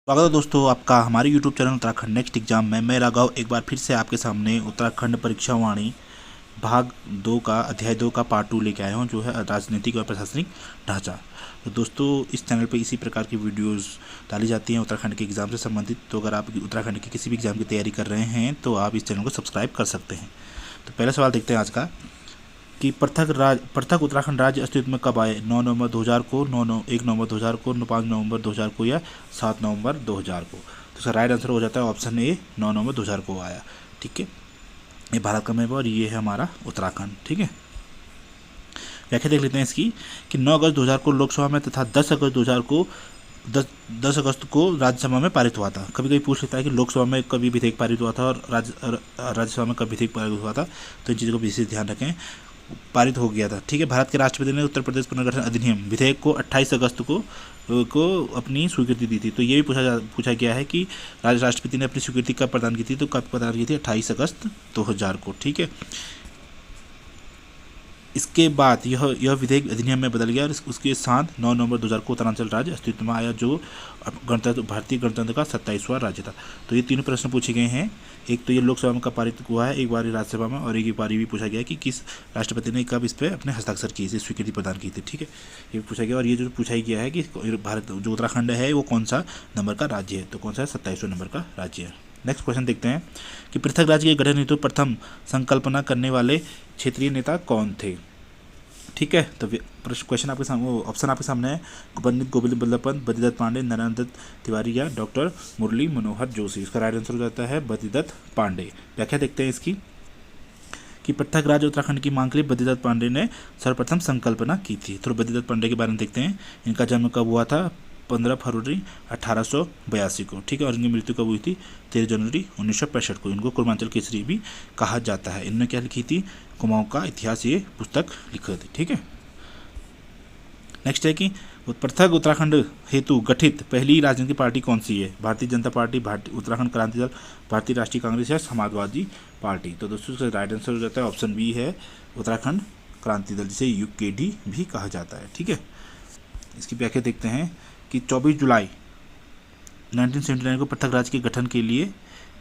स्वागत है दोस्तों आपका हमारे YouTube channel Uttarakhand next exam में। मैं राघव एक बार फिर से आपके सामने उत्तराखंड परीक्षा वाणी भाग 2 का अध्याय 2 का पार्ट 2 लेके आया हूँ, जो है राजनीतिक और प्रशासनिक ढांचा। तो दोस्तों इस चैनल पे इसी प्रकार की वीडियोस डाली जाती हैं उत्तराखंड के एग्ज़ाम से संबंधित। तो अगर आप उत्तराखंड के किसी भी एग्ज़ाम की तैयारी कर रहे हैं तो आप इस चैनल को सब्सक्राइब कर सकते हैं। तो पहला सवाल देखते हैं आज का कि पृथक उत्तराखंड राज्य अस्तित्व में कब आए? 9 नवंबर 2000 को, 1 नवंबर 2000 को, 5 नवंबर 2000 को या 7 नवंबर 2000 को। तो इसका राइट आंसर हो जाता है ऑप्शन ए, 9 नवंबर 2000 को आया। ठीक है, ये भारत का मैप है और ये है हमारा उत्तराखंड। ठीक है, व्याख्या देख लेते हैं इसकी कि 9 अगस्त 2000 को लोकसभा में तथा 10 अगस्त 2000 को 10 अगस्त को राज्यसभा में पारित हुआ था। कभी कभी पूछ लेता है कि लोकसभा में कभी विधेयक पारित हुआ था और राज्यसभा में कभी विधेयक पारित हुआ था, तो इन चीज़ों को विशेष ध्यान रखें। पारित हो गया था। ठीक है, भारत के राष्ट्रपति ने उत्तर प्रदेश पुनर्गठन अधिनियम विधेयक को 28 अगस्त को अपनी स्वीकृति दी थी। तो ये भी पूछा गया है कि राष्ट्रपति ने अपनी स्वीकृति कब प्रदान की थी? तो कब प्रदान की थी? 28 अगस्त 2000 को। ठीक है, इसके बाद यह विधेयक अधिनियम में बदल गया और उसके साथ 9 नवंबर 2000 को उत्तरांचल राज्य अस्तित्व में आया, जो भारतीय गणतंत्र का 27वां राज्य था। तो ये तीनों प्रश्न पूछे गए हैं। एक तो ये लोकसभा में कब पारित हुआ है, एक बार राज्यसभा में, और एक बार ये भी पूछा गया कि किस राष्ट्रपति ने कब इस पर अपने हस्ताक्षर किए, इसे स्वीकृति प्रदान की थी। ठीक है, ये पूछा गया। और ये जो पूछा गया है कि भारत जो उत्तराखंड है वो कौन सा नंबर का राज्य है? तो कौन सा है? 27वें नंबर का राज्य है। नेक्स्ट क्वेश्चन देखते हैं कि पृथक राज्य के गठन हेतु प्रथम संकल्पना करने वाले क्षेत्रीय नेता कौन थे? ठीक है, तो क्वेश्चन आपके सामने, ऑप्शन आपके सामने है पंडित गोविंद बल्लभ पंत, बद्रीदत्त पांडे, नारायण दत्त तिवारी या डॉक्टर मुरली मनोहर जोशी। इसका राइट आंसर हो जाता है बद्रीदत्त पांडे। व्याख्या देखते हैं इसकी कि पृथक राज्य उत्तराखंड की मांग के लिए बद्रीदत्त पांडे ने सर्वप्रथम संकल्पना की थी। तो बद्रीदत्त पांडे के बारे में देखते हैं। इनका जन्म कब हुआ था? 15 फरवरी 1882 को। ठीक है, और इनकी मृत्यु कब हुई थी? 13 जनवरी 1965 को। इनको कुर्मांचल केसरी भी कहा जाता है। इन्होंने क्या लिखी थी? कुमाऊं का इतिहास, ये पुस्तक लिखी थी। ठीक है, नेक्स्ट है कि पृथक उत्तराखंड हेतु गठित पहली राजनीतिक पार्टी कौन सी है? भारतीय जनता पार्टी, उत्तराखंड क्रांति दल, भारतीय राष्ट्रीय कांग्रेस या समाजवादी पार्टी। तो दोस्तों इसका राइट आंसर हो जाता है ऑप्शन बी है उत्तराखंड क्रांति दल, जिसे यूकेडी भी कहा जाता है। ठीक है, इसकी व्याख्या देखते हैं कि 24 जुलाई 1979 को पृथक राज्य के गठन के लिए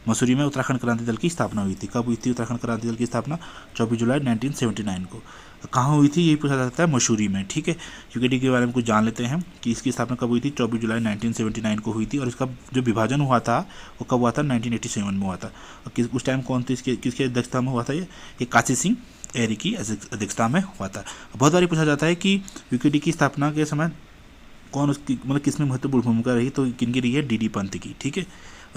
मसूरी में उत्तराखंड क्रांति दल की स्थापना हुई थी। कब हुई थी उत्तराखंड क्रांति दल की स्थापना? 24 जुलाई 1979 को। कहाँ हुई थी? यही पूछा जा सकता है, मसूरी में। ठीक है, यूकेडी के बारे में कुछ जान लेते हैं कि इसकी स्थापना कब हुई थी? 24 जुलाई 1979 को हुई थी। और इसका जो विभाजन हुआ था वो कब हुआ था? 1987 में हुआ था। और उस टाइम कौन थी किसकी अध्यक्षता में हुआ था? ये काशी सिंह एरी की अध्यक्षता में हुआ था। बहुत बार पूछा जाता है कि यूकेडी की स्थापना के समय कौन उसकी मतलब किसमें महत्वपूर्ण भूमिका रही? तो किनकी रही है? डी पंत की। ठीक है,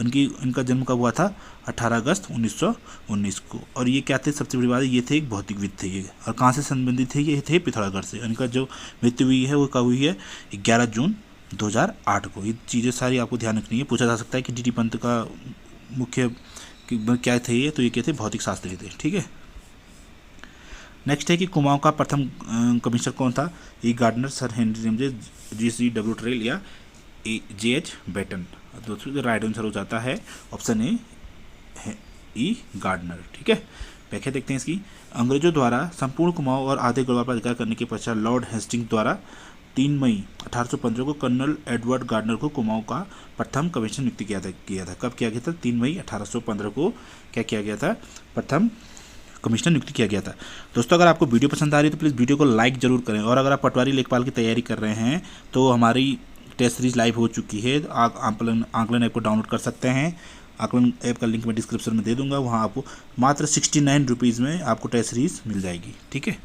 इनका जन्म कब हुआ था? 18 अगस्त 1919 को। और ये क्या थे? सबसे बड़ी बात है, ये थे एक भौतिकविद थे ये। और कहाँ से संबंधित थे? ये थे पिथौरागढ़ से। इनका जो मृत्यु हुई है वो कब हुई है? 11 जून 2008 को। ये चीज़ें सारी आपको ध्यान रखनी है। पूछा जा सकता है कि डी पंत का मुख्य क्या थे ये? तो ये क्या थे? भौतिक शास्त्री थे। ठीक है, नेक्स्ट है कि कुमाऊं का प्रथम कमिश्नर कौन था? E Gardner, sir Henry Ramsay, GCW Traill या JH बेटन। दोस्तों राइट आंसर हो जाता है ऑप्शन ए, ई गार्डनर। ठीक है, व्याख्या देखते हैं इसकी। अंग्रेजों द्वारा संपूर्ण कुमाऊं और आधे गढ़वाल पर अधिकार करने के पश्चात लॉर्ड हेस्टिंग्स द्वारा 3 मई 1815 को कर्नल एडवर्ड गार्डनर को कुमाऊं का प्रथम कमिश्नर नियुक्त किया था। कब किया गया था? 3 मई 1815 को क्या किया गया था? प्रथम कमिश्नर नियुक्त किया गया था। दोस्तों अगर आपको वीडियो पसंद आ रही है तो प्लीज़ वीडियो को लाइक जरूर करें। और अगर आप पटवारी लेखपाल की तैयारी कर रहे हैं तो हमारी टेस्ट सीरीज लाइव हो चुकी है। आप आकलन ऐप को डाउनलोड कर सकते हैं। आकलन ऐप का लिंक मैं डिस्क्रिप्शन में दे दूंगा। वहाँ आपको मात्र 69 रुपीज़ में आपको टेस्ट सीरीज मिल जाएगी। ठीक है,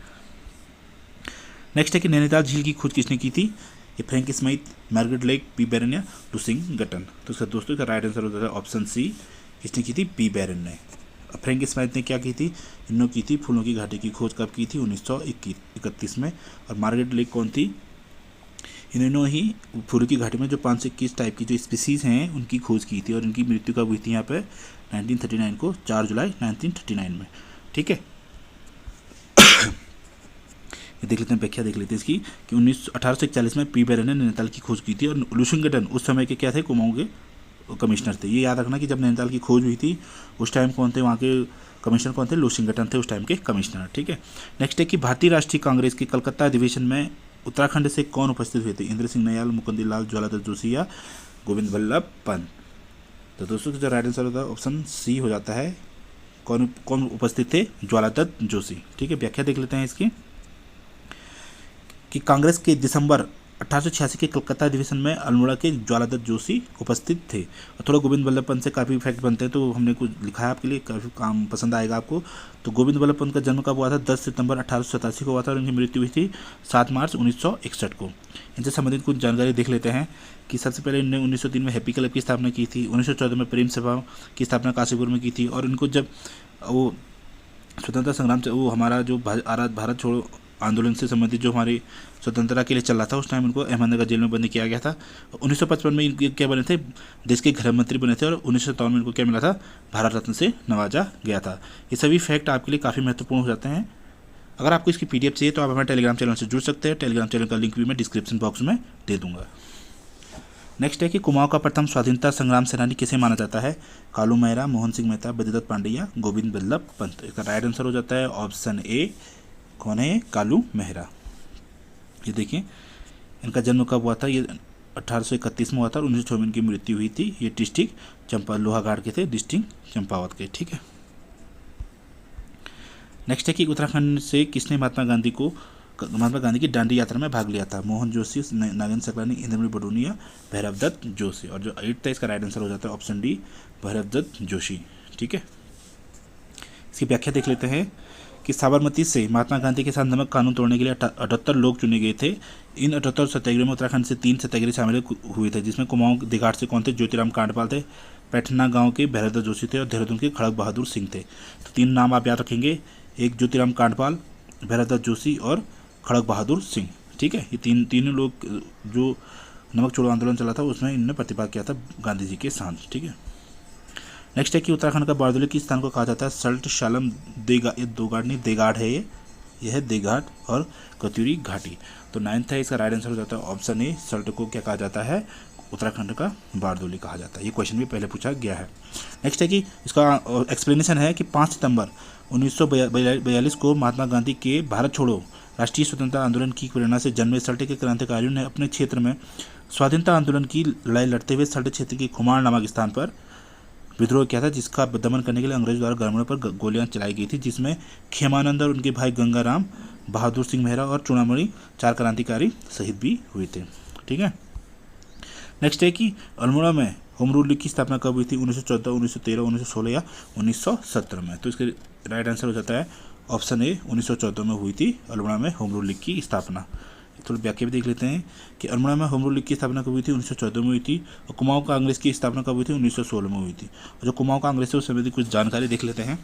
नेक्स्ट है कि नैनीताल झील की खोज किसने की थी? ये Frank Smith, Margaret Lake, P Baron या लुसिंग गटन। तो इसका दोस्तों का राइट आंसर होता है ऑप्शन सी, किसने की थी? पी बैरन ने। फ्रैंक स्मिथ ने क्या की थी? इन्होंने की थी फूलों की घाटी की खोज। कब की थी? 1931 में। और मार्गरेट लेक कौन थी? इन्होंने ही फूलों की घाटी में जो 521 टाइप की जो स्पीसीज़ हैं उनकी खोज की थी। और इनकी मृत्यु कब हुई थी यहाँ पे? 1939 को, 4 जुलाई 1939 में। ठीक है, देख लेते हैं, व्याख्या देख लेते हैं इसकी कि 1841 में पी बैरन ने नैनीताल की खोज की थी। और लुसिंग गटन उस समय के क्या थे? कुमाऊं के कमिश्नर थे। ये याद रखना कि जब नैनीताल की खोज हुई थी उस टाइम कौन थे वहाँ के कमिश्नर? कौन थे? लुसिंग गटन थे उस टाइम के कमिश्नर। ठीक है, नेक्स्ट है कि भारतीय राष्ट्रीय कांग्रेस के कलकत्ता अधिवेशन में उत्तराखंड से कौन उपस्थित हुए थे? इंद्र सिंह नयाल, मुकुंदी लाल, ज्वालादत्त जोशी या गोविंद बल्लभ पंत। तो दोस्तों जो राइट आंसर होता है ऑप्शन सी हो जाता है। कौन कौन उपस्थित थे? ज्वालादत्त जोशी। ठीक है, व्याख्या देख लेते हैं इसकी कि कांग्रेस के दिसंबर 1886 के कलकत्ता अधिवेशन में अल्मोड़ा के ज्वालादत्त जोशी उपस्थित थे। और थोड़ा गोविंद बल्लभ पंत से काफ़ी फैक्ट बनते हैं, तो हमने कुछ लिखा है आपके लिए, काफ़ी काम पसंद आएगा आपको। तो गोविंद बल्लभ पंत का जन्म कब हुआ था? 10 सितंबर 1887 को हुआ था और उनकी मृत्यु हुई थी 7 मार्च 1961 को। इनसे संबंधित कुछ जानकारी देख लेते हैं कि सबसे पहले इन्होंने 1903 में हैप्पी क्लब की स्थापना की थी, 1914 में प्रेम सभा की स्थापना काशीपुर में की थी। और इनको जब वो स्वतंत्रता संग्राम से वो हमारा जो भारत छोड़ो आंदोलन से संबंधित जो हमारी स्वतंत्रता के लिए चल रहा था, उस टाइम इनको अहमदनगर जेल में बंद किया गया था। 1955 में इनके क्या बने थे? देश के गृह मंत्री बने थे। और 1957 में इनको क्या मिला था? भारत रत्न से नवाजा गया था। ये सभी फैक्ट आपके लिए काफ़ी महत्वपूर्ण हो जाते हैं। अगर आपको इसकी PDF चाहिए तो आप हमारे टेलीग्राम चैनल से जुड़ सकते हैं। टेलीग्राम चैनल का लिंक भी मैं डिस्क्रिप्शन बॉक्स में दे दूंगा। नेक्स्ट है कि कुमाऊं का प्रथम स्वाधीनता संग्राम सेनानी किसे माना जाता है? कालू मेहरा, मोहन सिंह मेहता, बद्रीदत्त पांडे या गोविंद बल्लभ पंत। इसका राइट आंसर हो जाता है ऑप्शन ए। कौन है? कालू मेहरा। ये देखिए इनका जन्म कब हुआ था? ये 1831 में हुआ था और 1906 में इनकी मृत्यु हुई थी। ये डिस्ट्रिक्ट चंपा लोहाघाट के थे, डिस्ट्रिक्ट चंपावत के। ठीक है, नेक्स्ट है कि उत्तराखंड से किसने महात्मा गांधी की दांडी यात्रा में भाग लिया था? मोहन जोशी, नागेंद्र सकलानी, इंद्रमणि बडोनी या भैरवदत्त जोशी। और जो 8 था इसका राइट आंसर हो जाता है ऑप्शन डी, भैरवदत्त जोशी। ठीक है, इसकी व्याख्या देख लेते हैं कि साबरमती से महात्मा गांधी के साथ नमक कानून तोड़ने के लिए 78 लोग चुने गए थे। इन 78 सत्याग्रह में उत्तराखंड से 3 सत्याग्रही शामिल हुए थे, जिसमें कुमाऊं दिघाट से कौन थे? ज्योतिराम कांडपाल थे, पैठना गांव के भैरवदत्त जोशी थे और देहरादून के खड़ग बहादुर सिंह थे। तो 3 नाम आप याद रखेंगे, एक ज्योतिराम कांडपाल, भैरवदत्त जोशी और खड़ग बहादुर सिंह। ठीक है, ये तीनों लोग जो नमक छोड़ो आंदोलन चला था उसमें इन्होंने प्रतिभाग किया था गांधी जी के साथ। ठीक है, नेक्स्ट है कि उत्तराखंड का बारदोली किस स्थान को कहा जाता है? सल्ट, शालम, देगा, ये दोगाड़ नहीं देगाड़ है, ये है देगाड़ और कतूरी घाटी। तो 9th है, इसका राइट आंसर हो जाता है ऑप्शन ए। सल्ट को क्या कहा जाता है? उत्तराखंड का बारदोली कहा जाता है। ये क्वेश्चन भी पहले पूछा गया है। नेक्स्ट है कि इसका एक्सप्लेनेशन है कि 5 सितंबर 1942 को महात्मा गांधी के भारत छोड़ो राष्ट्रीय स्वतंत्रता आंदोलन की प्रेरणा से जन्मे सल्ट के क्रांतिकारियों ने अपने क्षेत्र में स्वाधीनता आंदोलन की लड़ाई लड़ते हुए सल्ट क्षेत्र के खुमार नामक स्थान पर विद्रोह किया था, जिसका दमन करने के लिए अंग्रेजों द्वारा ग्रामीणों पर गोलियां चलाई गई थी, जिसमें खेमानंद और उनके भाई गंगाराम, बहादुर सिंह मेहरा और चूड़ामणि 4 क्रांतिकारी शहीद भी हुए थे। ठीक है, नेक्स्ट है कि अल्मोड़ा में होम रूल लीग की स्थापना कब हुई थी? 1914, 1913, 1916 या 1917 में। तो इसके राइट आंसर हो जाता है ऑप्शन ए, 1914 में हुई थी अल्मोड़ा में होम रूल लीग की स्थापना। थोड़ी व्याख्या भी देख लेते हैं कि अल्मोड़ा में होम रूल लीग की स्थापना कब हुई थी? 1914 में हुई थी। और कुमाऊं कांग्रेस की स्थापना कब हुई थी? 1916 में हुई थी। और जो कुमाऊं कांग्रेस है उससे संबंधित कुछ जानकारी देख लेते हैं।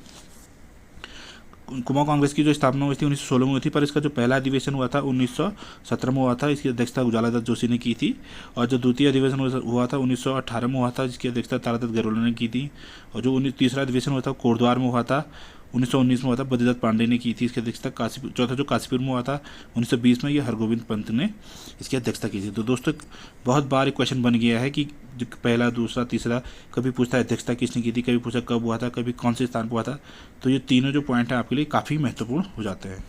कुमाऊं कांग्रेस की जो स्थापना हुई थी 1916 में हुई थी, पर इसका जो पहला अधिवेशन हुआ था 1917 में हुआ था। इसकी अध्यक्षता ज्वालादत्त जोशी ने की थी। और जो द्वितीय अधिवेशन हुआ था 1918 में हुआ था, जिसकी अध्यक्षता तारादत्त गहलोत ने की थी। और जो तीसरा अधिवेशन हुआ था कोटद्वार में हुआ था 1919 में हुआ था, बद्रीदत्त पांडे ने की थी इसकी अध्यक्षता। चौथा जो काशीपुर में हुआ था 1920 में, ये हरगोविंद पंत ने इसकी अध्यक्षता की थी। तो दोस्तों बहुत बार एक क्वेश्चन बन गया है कि जो पहला, दूसरा, तीसरा, कभी पूछता है अध्यक्षता किसने की थी, कभी पूछा कब हुआ था, कभी कौन से स्थान पर हुआ था। तो ये तीनों जो पॉइंट हैं आपके लिए काफ़ी महत्वपूर्ण हो जाते हैं।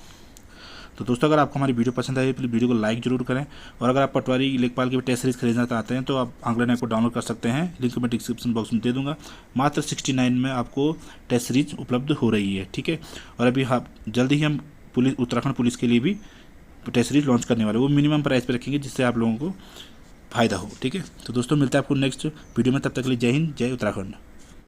तो दोस्तों अगर आपको हमारी वीडियो पसंद आई तो वीडियो को लाइक जरूर करें। और अगर आप पटवारी लेखपाल की टेस्ट सीरीज खरीदना चाहते हैं तो आप आंकलन ऐप को डाउनलोड कर सकते हैं, लिंक मैं डिस्क्रिप्शन बॉक्स में दे दूंगा। मात्र 69 में आपको टेस्ट सीरीज उपलब्ध हो रही है। ठीक है, और अभी जल्दी ही हम उत्तराखंड पुलिस के लिए भी टेस्ट सीरीज लॉन्च करने वाले, वो मिनिमम प्राइस पर रखेंगे जिससे आप लोगों को फायदा हो। ठीक है, तो दोस्तों मिलता है आपको नेक्स्ट वीडियो में, तब तक के लिए जय हिंद, जय उत्तराखंड।